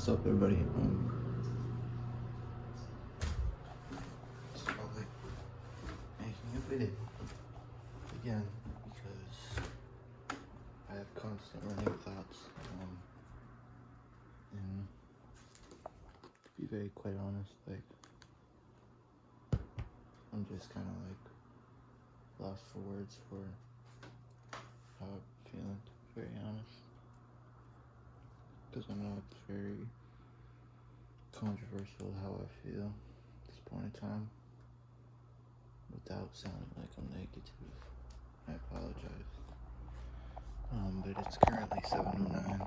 What's up, everybody? Just probably making a video again because I have constant running thoughts. And to be very quite honest, like I'm just kind of like lost for words for how I'm feeling. To be very honest, because I know it's very controversial how I feel at this point in time. Without sounding like I'm negative, I apologize. But it's currently 7:09.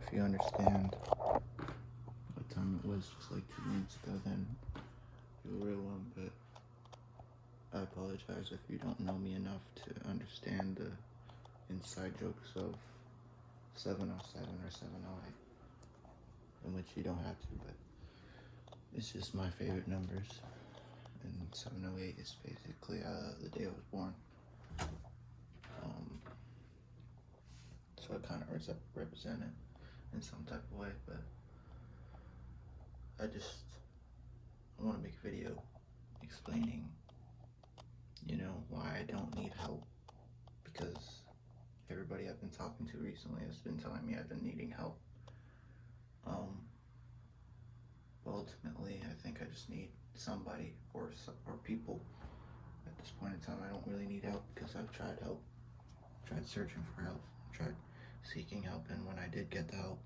If you understand what time it was just like 2 minutes ago, then you're a real one. But I apologize if you don't know me enough to understand the inside jokes of 7:07 or 7:08, in which you don't have to, but it's just my favorite numbers. And 7:08 is basically the day I was born. So I kind of represent it in some type of way, but I want to make a video explaining, why I don't need help, because everybody I've been talking to recently has been telling me I've been needing help. But ultimately, I think I just need somebody or people. At this point in time, I don't really need help because I've tried help, tried searching for help, tried seeking help, and when I did get the help,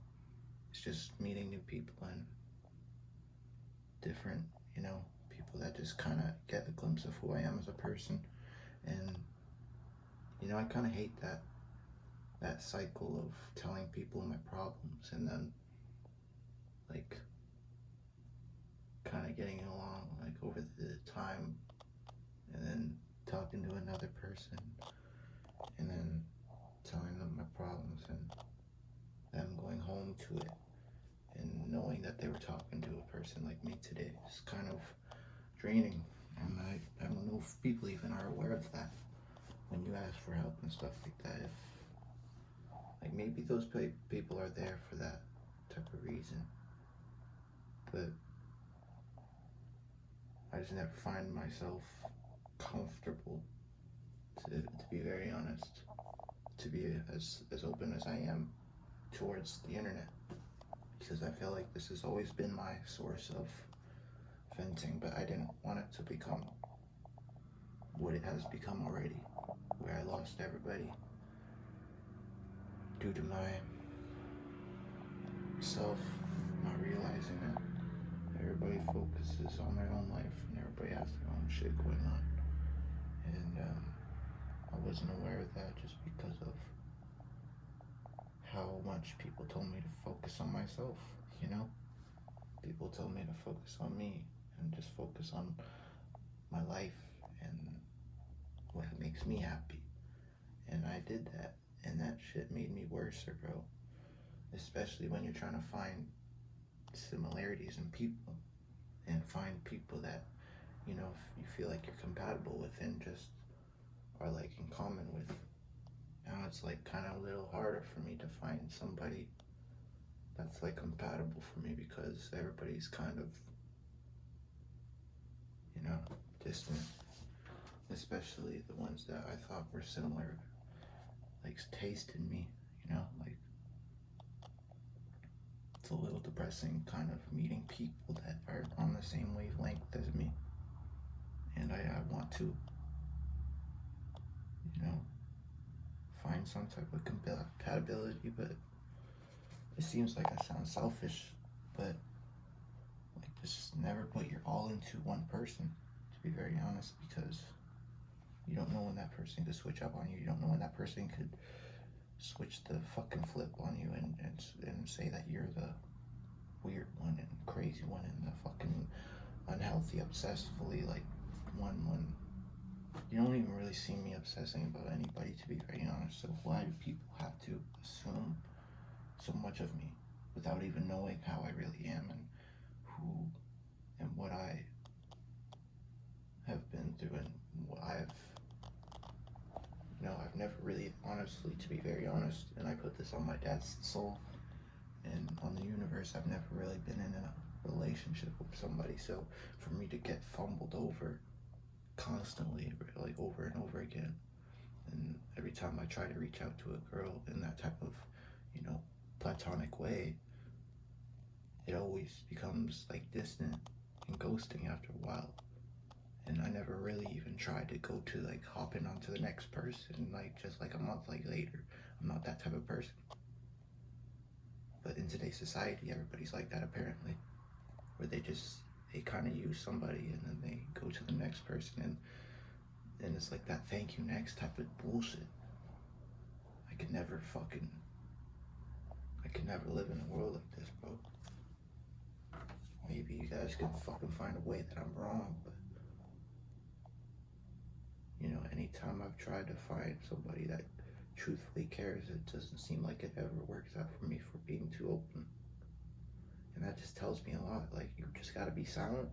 it's just meeting new people and different, people that just kind of get a glimpse of who I am as a person. And, I kind of hate that cycle of telling people my problems and then, like, kind of getting along, like, over the time, and then talking to another person, and then telling them my problems, and them going home to it, and knowing that they were talking to a person like me today is kind of draining. And I don't know if people even are aware of that when you ask for help and stuff like that. If, like, maybe those people are there for that type of reason, but I just never find myself comfortable, to be very honest, to be as open as I am towards the internet, because I feel like this has always been my source of venting, but I didn't want it to become what it has become already, where I lost everybody due to myself not realizing it. Everybody focuses on their own life and everybody has their own shit going on, and I wasn't aware of that just because of how much people told me to focus on myself. People told me to focus on me and just focus on my life and what makes me happy. And I did that, and that shit made me worse, bro. Especially when you're trying to find similarities in people and find people that, you feel like you're compatible with and just are like in common with. Now it's like kind of a little harder for me to find somebody that's like compatible for me because everybody's kind of, distant. Especially the ones that I thought were similar, like taste in me, like it's a little depressing kind of meeting people that are on the same wavelength as me. And I want to, find some type of compatibility, but it seems like I sound selfish, but like just never put your all into one person, to be very honest, because you don't know when that person could switch up on you. You don't know when that person could switch the fucking flip on you and say that you're the weird one and crazy one and the fucking unhealthy, obsessively like one when you don't even really see me obsessing about anybody, to be very honest. So why do people have to assume so much of me without even knowing how I really am and who and what I have been through and what I've never really, honestly, to be very honest, and I put this on my dad's soul, and on the universe, I've never really been in a relationship with somebody. So for me to get fumbled over constantly, like over and over again, and every time I try to reach out to a girl in that type of, you know, platonic way, it always becomes like distant and ghosting after a while. And I never really even tried to go to like hopping onto the next person, like just like a month like later. I'm not that type of person. But in today's society, everybody's like that apparently, where they kind of use somebody and then they go to the next person, and it's like that thank you next type of bullshit. I could never fucking, I could never live in a world like this, bro. Maybe you guys can fucking find a way that I'm wrong, but you know, anytime I've tried to find somebody that truthfully cares, it doesn't seem like it ever works out for me for being too open. And that just tells me a lot. Like, you just gotta be silent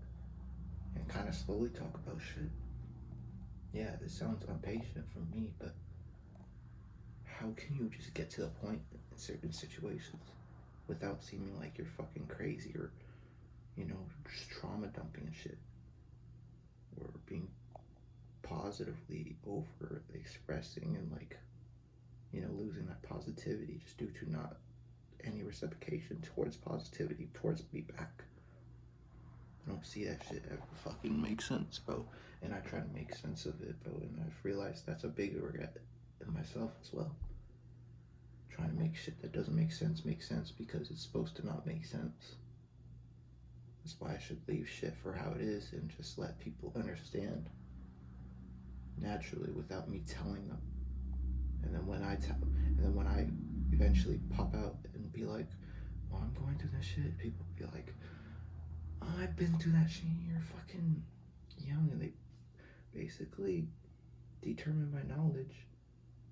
and kind of slowly talk about shit. Yeah, this sounds impatient from me, but how can you just get to the point in certain situations without seeming like you're fucking crazy or, you know, just trauma dumping and shit? Or being positively over expressing and, like, you know, losing that positivity just due to not any reciprocation towards positivity towards me back. I don't see that shit ever fucking make sense, bro. And I try to make sense of it, bro. And I've realized that's a big regret in myself as well. Trying to make shit that doesn't make sense because it's supposed to not make sense. That's why I should leave shit for how it is and just let people understand naturally without me telling them. And then when I eventually pop out and be like, "Oh, I'm going through this shit," people be like, "Oh, I've been through that shit. You're fucking young," and they basically determine my knowledge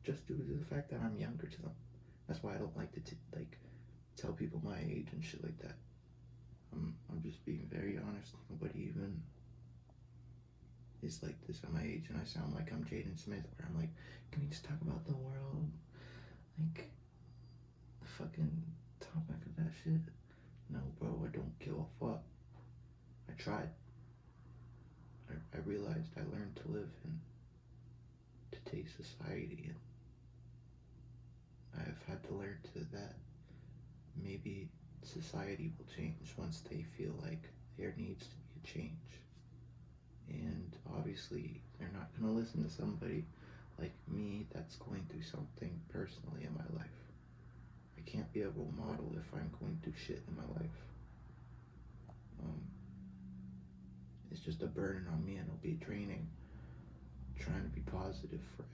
just due to the fact that I'm younger to them. That's why I don't like to like tell people my age and shit like that. I'm just being very honest. Nobody even is like this at my age, and I sound like I'm Jaden Smith, where I'm like, "Can we just talk about the world?" Like, the fucking topic of that shit. No, bro, I don't give a fuck. I tried. I realized I learned to live in today's society, and I've had to learn to that maybe society will change once they feel like there needs to be a change. And obviously, they're not going to listen to somebody like me that's going through something personally in my life. I can't be a role model if I'm going through shit in my life. It's just a burden on me, and it'll be draining trying to be positive for